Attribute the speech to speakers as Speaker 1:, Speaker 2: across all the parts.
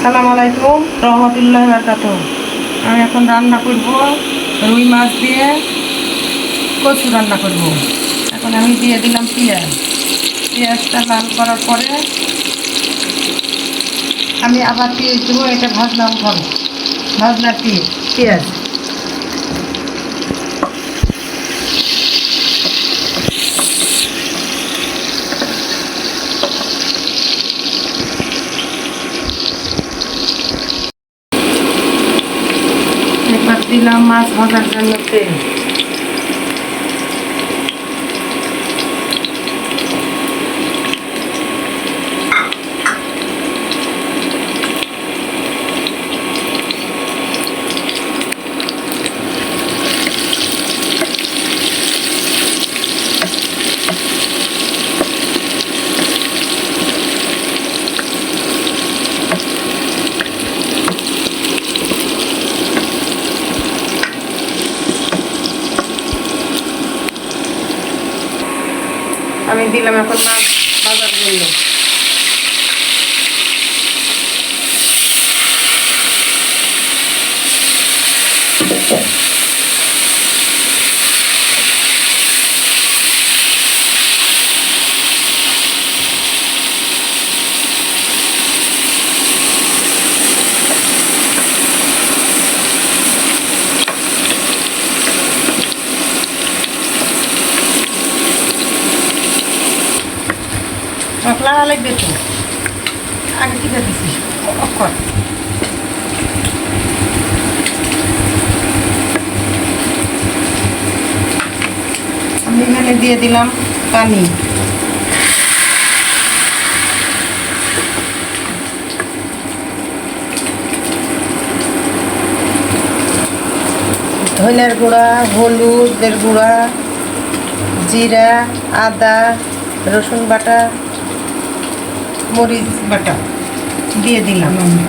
Speaker 1: আসসালামু আলাইকুম রহমতুল্লাহি ওয়া বারাকাতুহু। আমি এখন রান্না করব রুই মাছ দিয়ে কচু রান্না করব। এখন আমি দিয়ে দিলাম পেঁয়াজটা লাল করার পরে আমি আবার পেঁয়াজ দেবো। এটা ভাজনা পেঁয়াজ এবার দিলাম মাছ ভাজার জন্য তেল। আমি দিলাম এখন মাছ ভাজার জন্য। মশলা লাগবে তো আগে ঠিক দিছি অক্ষর। আমি এখানে দিয়ে দিলাম পানি। ধনের গুঁড়া, হলুদের গুঁড়া, জিরা, আদা, রসুন বাটা, মরিচ বাটা দিয়ে দিলাম আমি।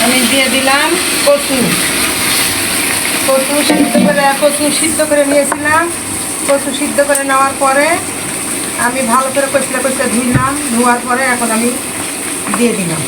Speaker 1: আমি দিয়ে দিলাম কচু সিদ্ধ করে নিয়েছিলাম। কচু সিদ্ধ করে নেওয়ার পরে আমি ভালো করে কচলা ধুইলাম। ধোয়ার পরে এখন আমি দিয়ে দিলাম।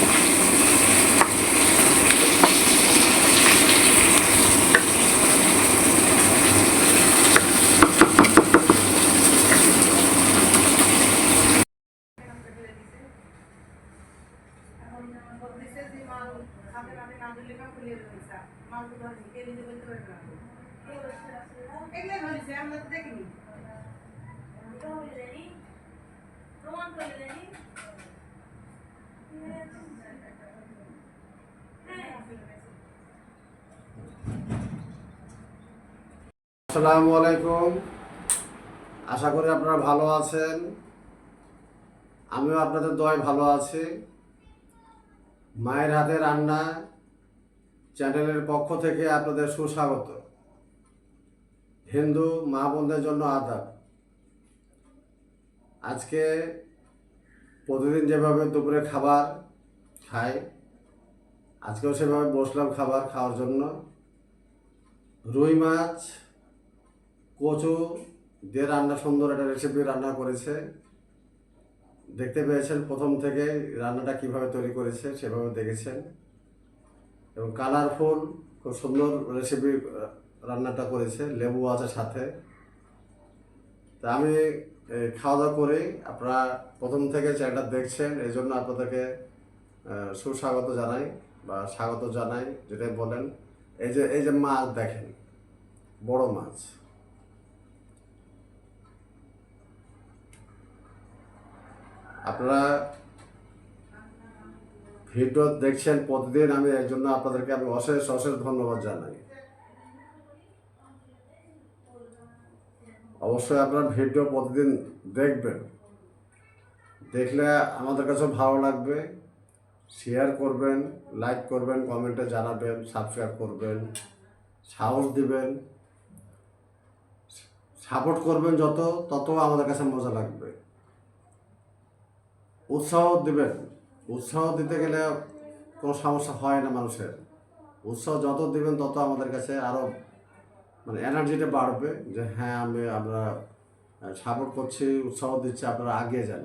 Speaker 2: আসসালামু আলাইকুম। আশা করি আপনারা ভালো আছেন। আমিও আপনাদের দোয়ায় ভালো আছি। মায়ের হাতে রান্না চ্যানেলের পক্ষ থেকে আপনাদের সুস্বাগত। হিন্দু মা বোনদের জন্য আদাব। আজকে প্রতিদিন যেভাবে দুপুরে খাবার খাই, আজকেও সেভাবে বসলাম খাবার খাওয়ার জন্য। রুই মাছ, কচু দিয়ে রান্না সুন্দর একটা রেসিপি রান্না করেছে। দেখতে পেয়েছেন প্রথম থেকে রান্নাটা কিভাবে তৈরি করেছে সেভাবে দেখেছেন, এবং কালারফুল খুব সুন্দর রেসিপি রান্নাটা করেছে, লেবু আছে সাথে। তা আমি খাওয়া দাওয়া করে আপনারা প্রথম থেকে চ্যানেলটা দেখছেন, এই জন্য আপনাদেরকে সুস্বাগত জানাই বা স্বাগত জানাই, যেটাই বলেন। এই যে মাছ দেখেন, বড় মাছ। আপনারা ভিডিও দেখছেন প্রতিদিন, আমি এর জন্য আপনাদেরকে আমি অশেষ অশেষ ধন্যবাদ জানাই। অবশ্যই আপনারা ভিডিও প্রতিদিন দেখবেন, দেখলে আমাদের কাছে ভালো লাগবে। শেয়ার করবেন, লাইক করবেন, কমেন্টে জানাবেন, সাবস্ক্রাইব করবেন, সাহস দিবেন, সাপোর্ট করবেন, তত আমাদের কাছে মজা লাগবে। উৎসাহ দিবেন, উৎসাহ দিতে গেলে কোনো সমস্যা হয় না মানুষের। উৎসাহ যত দিবেন তত আমাদের কাছে আরও এনার্জিটা বাড়বে, যে হ্যাঁ আমরা সাপোর্ট করছি, উৎসাহ দিচ্ছি, আপনারা এগিয়ে যান।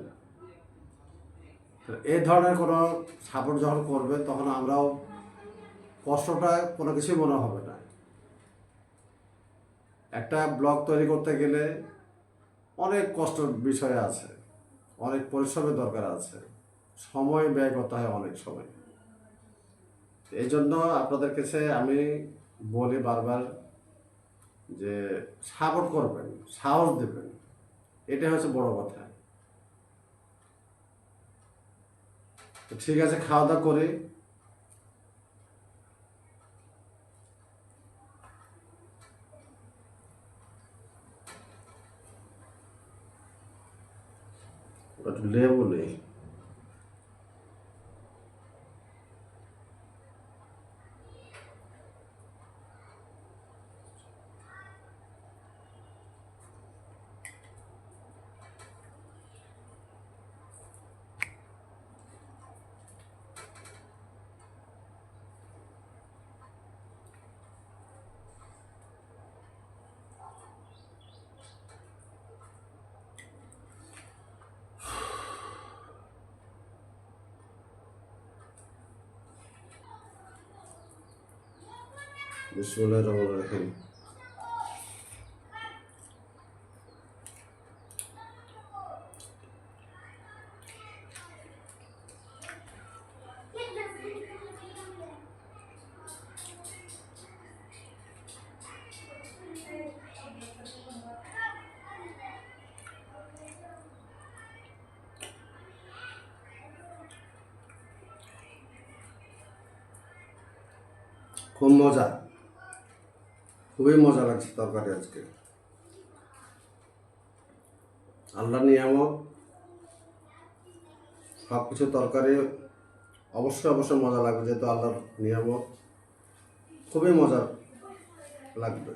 Speaker 2: এই ধরনের কোনো সাপোর্ট যখন করবেন তখন আমরাও কষ্টটা কোনো কিছুই মনে হবে না। একটা ব্লগ তৈরি করতে গেলে অনেক কষ্টের বিষয় আছে, অনেক পরিশ্রমের দরকার আছে, সময় ব্যয় করতে হয় অনেক সময়। এই জন্য আপনাদের কাছে আমি বলি বারবার যে সাপোর্ট করবেন, সাহস দেবেন, এটাই হচ্ছে বড় কথা। তো ঠিক আছে, খাওয়া দাওয়া করি। একটু লেবু নেই। বিসমিল্লাহির রহমানির রহিম। খুব মজা, খুবই মজা লাগছে তরকারি আজকে। আল্লাহর নিয়ামত, সব কিছু তরকারি অবশ্যই অবশ্যই মজা লাগবে, যেহেতু আল্লাহর নিয়ামত, খুবই মজা লাগবে।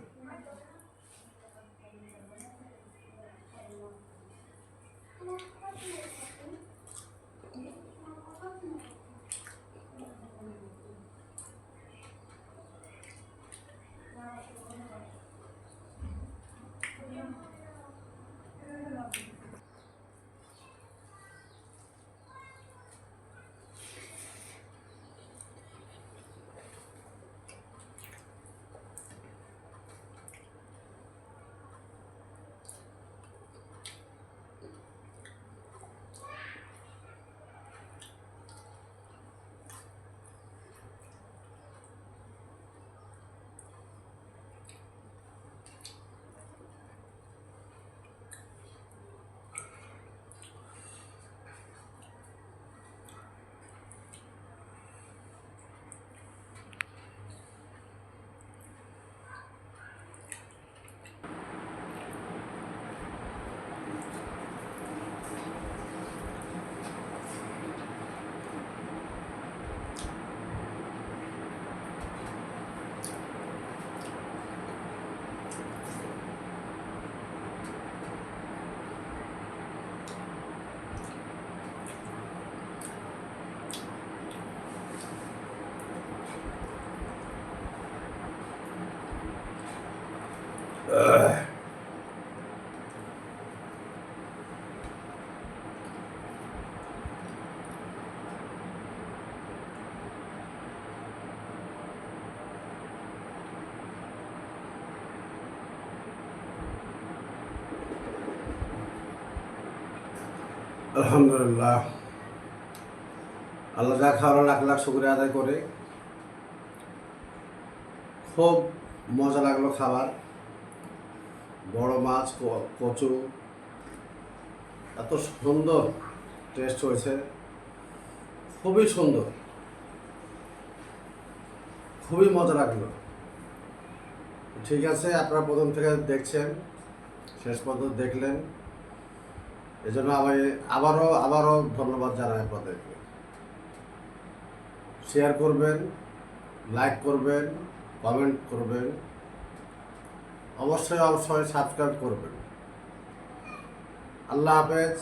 Speaker 2: আলহামদুলিল্লাহ, আল্লাহ যা খাওয়ার লাখ লাখ শুকরিয়া আদায় করে। খুব মজা লাগলো খাবার। বড় মাছ, কচু, এত সুন্দর টেস্ট হয়েছে, খুবই সুন্দর, খুবই মজা লাগলো। ঠিক আছে, আপনারা প্রথম থেকে দেখছেন, শেষ পর্যন্ত দেখলেন, এজন্য আমি আবারও ধন্যবাদ জানাই আপনাদেরকে। শেয়ার করবেন, লাইক করবেন, কমেন্ট করবেন, অবশ্যই সাবস্ক্রাইব করবেন। আল্লাহ হাফেজ।